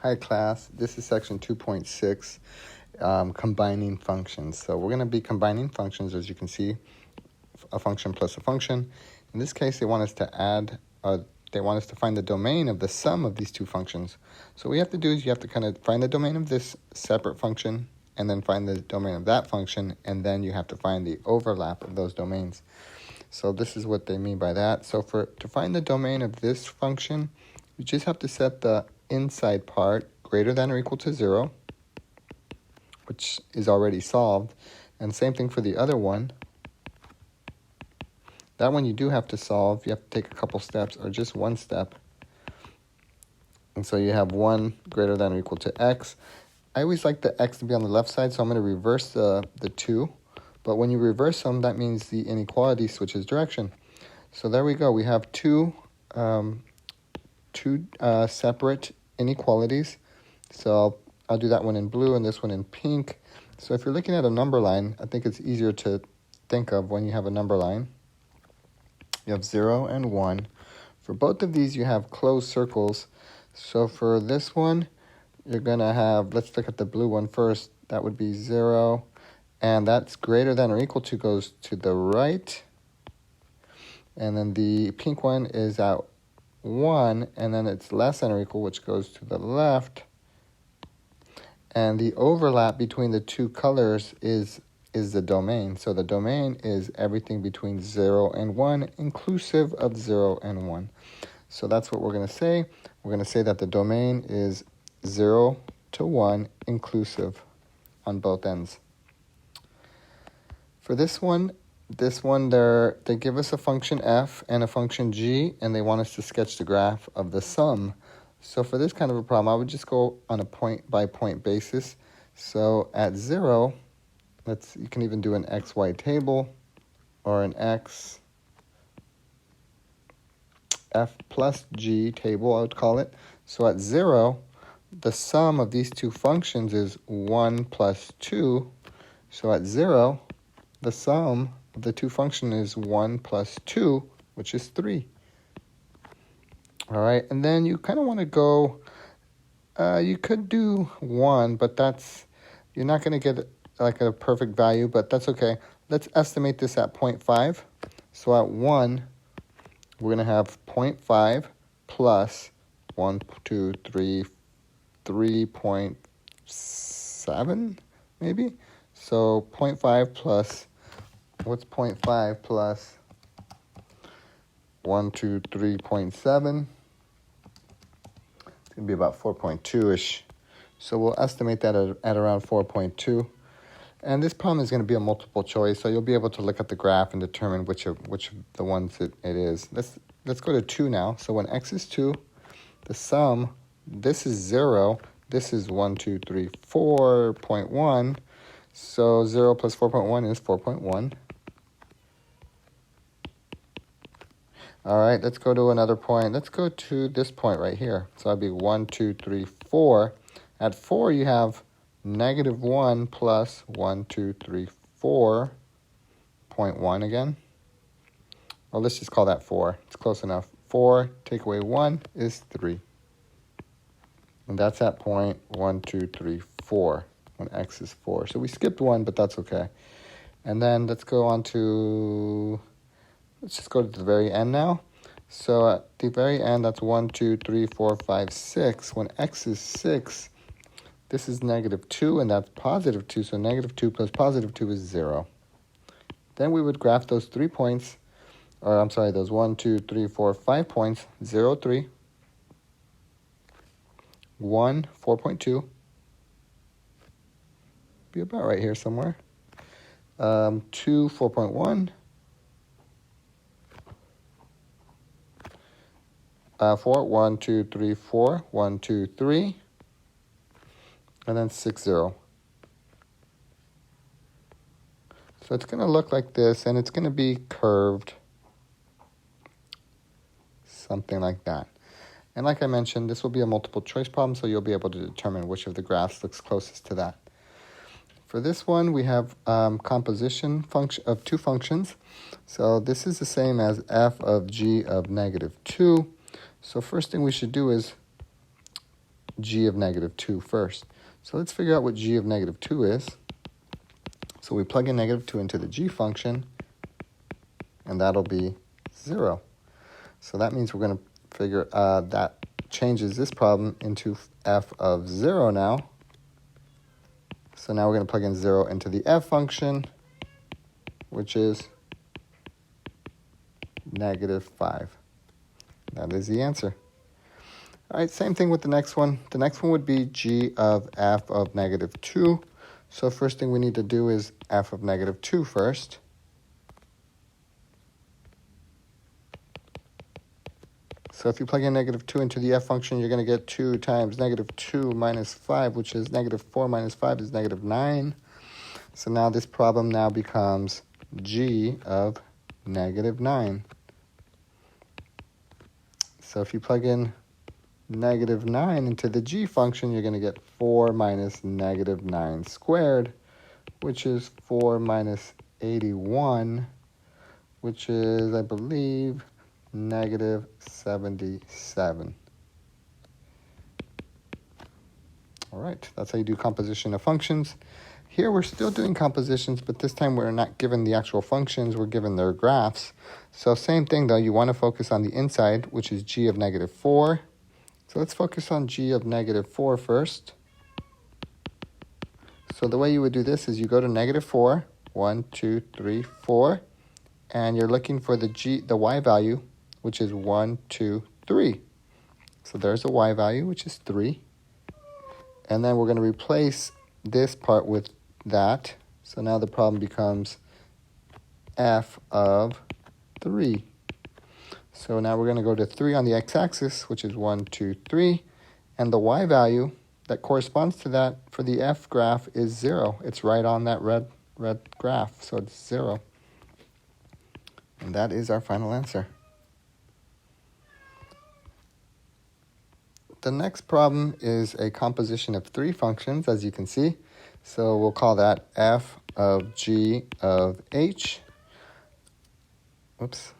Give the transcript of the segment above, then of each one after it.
Hi class, this is section 2.6, combining functions. So we're going to be combining functions, as you can see, a function plus a function. In this case, they want us to find the domain of the sum of these two functions. So what you have to do is you have to kind of find the domain of this separate function, and then find the domain of that function, and then you have to find the overlap of those domains. So this is what they mean by that. So to find the domain of this function, you just have to set the inside part greater than or equal to 0, which is already solved. And same thing for the other one. That one you do have to solve. You have to take a couple steps, or just one step. And so you have 1 greater than or equal to x. I always like the x to be on the left side, so I'm going to reverse the 2. But when you reverse them, that means the inequality switches direction. So there we go. We have two separate inequalities. So I'll do that one in blue and this one in pink. So if you're looking at a number line, I think it's easier to think of when you have a number line. You have 0 and 1. For both of these, you have closed circles. So for this one, you're going to have, let's look at the blue one first. That would be 0. And that's greater than or equal to goes to the right. And then the pink one is at 1, and then it's less than or equal, which goes to the left. And the overlap between the two colors is the domain. So the domain is everything between 0 and 1, inclusive of 0 and 1. So that's what we're going to say. We're going to say that the domain is 0 to 1, inclusive on both ends. For this one, they give us a function f and a function g, and they want us to sketch the graph of the sum. So for this kind of a problem, I would just go on a point-by-point basis. So at 0, you can even do an xy table, or an x f plus g table, I would call it. So at 0, the sum of these two functions is 1 plus 2. So at 0, the sum of the two functions is 1 plus 2, which is 3. All right, and then you kind of want to go, you could do 1, but you're not going to get like a perfect value, but that's okay. Let's estimate this at 0.5. So at 1, we're going to have 0.5 plus 1, 2, 3, 3.7 maybe. So 0.5 plus, what's 0.5 plus 1, 2, 3.7? It's going to be about 4.2-ish. So we'll estimate that at around 4.2. And this problem is going to be a multiple choice, so you'll be able to look at the graph and determine which of the ones it is. Let's go to 2 now. So when x is 2, the sum, this is 0. This is 1, 2, 3, 4.1. So 0 plus 4.1 is 4.1. All right, let's go to another point. Let's go to this point right here. So that'd be 1, 2, 3, 4. At 4, you have negative 1 plus 1, 2, 3, 4.1 again. Well, let's just call that 4. It's close enough. 4 take away 1 is 3. And that's at point 1, 2, 3, 4, when x is 4. So we skipped 1, but that's okay. And then let's just go to the very end now. So at the very end, that's 1, 2, 3, 4, 5, 6. When x is 6, this is negative 2, and that's positive 2. So negative 2 plus positive 2 is 0. Then we would graph those 3 points, or I'm sorry, those 1, 2, 3, 4, 5 points, 0, 3, 1, 4.2. Be about right here somewhere. 2, 4.1. 4, 1, 2, 3, 4, 1, 2, 3, and then 6, 0. So it's going to look like this, and it's going to be curved, something like that. And like I mentioned, this will be a multiple choice problem, so you'll be able to determine which of the graphs looks closest to that. For this one, we have composition function of two functions. So this is the same as f of g of negative 2. So first thing we should do is g of negative 2 first. So let's figure out what g of negative 2 is. So we plug in negative 2 into the g function, and that'll be 0. So that means we're going to figure that changes this problem into f of 0 now. So now we're going to plug in 0 into the f function, which is negative 5. That is the answer. All right, same thing with the next one. The next one would be g of f of negative 2. So first thing we need to do is f of negative 2 first. So if you plug in negative 2 into the f function, you're going to get 2 times negative 2 minus 5, which is negative 4 minus 5 is negative 9. So now this problem now becomes g of negative 9. So if you plug in negative 9 into the g function, you're going to get 4 minus negative 9 squared, which is 4 minus 81, which is, I believe, negative 77. All right, that's how you do composition of functions. Here we're still doing compositions, but this time we're not given the actual functions, we're given their graphs. So same thing though, you want to focus on the inside, which is g of negative 4. So let's focus on g of negative 4 first. So the way you would do this is you go to negative 4, 1, 2, 3, 4, and you're looking for the y value, which is 1, 2, 3. So there's a y value, which is 3. And then we're going to replace this part with that. So now the problem becomes f of 3. So now we're going to go to 3 on the x-axis, which is 1, 2, 3. And the y value that corresponds to that for the f graph is 0. It's right on that red graph, so it's 0. And that is our final answer. The next problem is a composition of 3 functions, as you can see. So we'll call that f of g of h. Oops.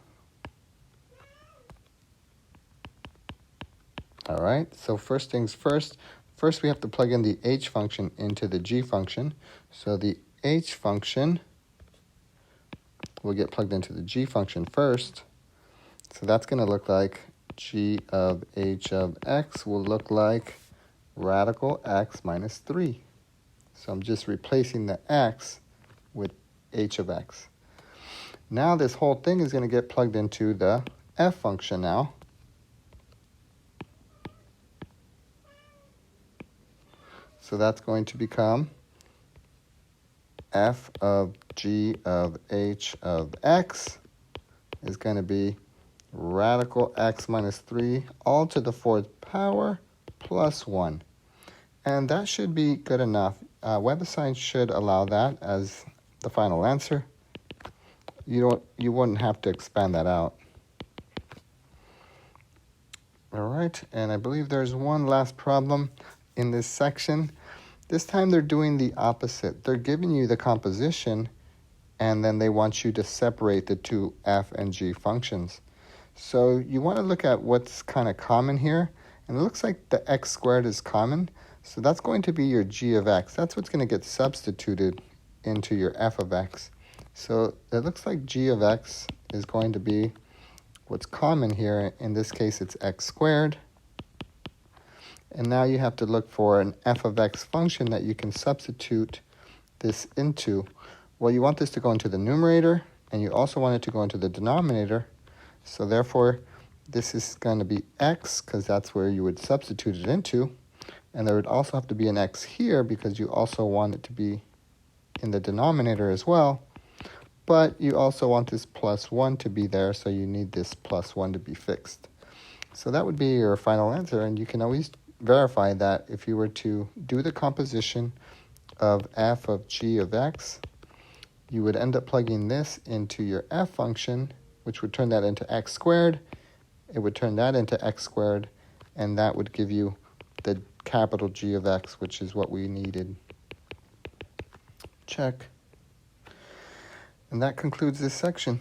All right, so first things first. First, we have to plug in the h function into the g function. So the h function will get plugged into the g function first. So that's going to look like g of h of x will look like radical x minus 3. So I'm just replacing the x with h of x. Now this whole thing is going to get plugged into the f function now. So that's going to become f of g of h of x is going to be radical x minus 3 all to the 4th power plus 1. And that should be good enough. WebAssign should allow that as the final answer. You wouldn't have to expand that out. All right, and I believe there's one last problem in this section. This time they're doing the opposite. They're giving you the composition, and then they want you to separate the two f and g functions. So you want to look at what's kind of common here. And it looks like the x squared is common. So that's going to be your g of x. That's what's going to get substituted into your f of x. So it looks like g of x is going to be what's common here. In this case, it's x squared. And now you have to look for an f of x function that you can substitute this into. Well, you want this to go into the numerator, and you also want it to go into the denominator. So therefore, this is going to be x, because that's where you would substitute it into. And there would also have to be an x here, because you also want it to be in the denominator as well. But you also want this plus 1 to be there, so you need this plus 1 to be fixed. So that would be your final answer, and you can always verify that if you were to do the composition of f of g of x, you would end up plugging this into your f function, which would turn that into x squared. It would turn that into x squared, and that would give you the capital G of x, which is what we needed. Check. And that concludes this section.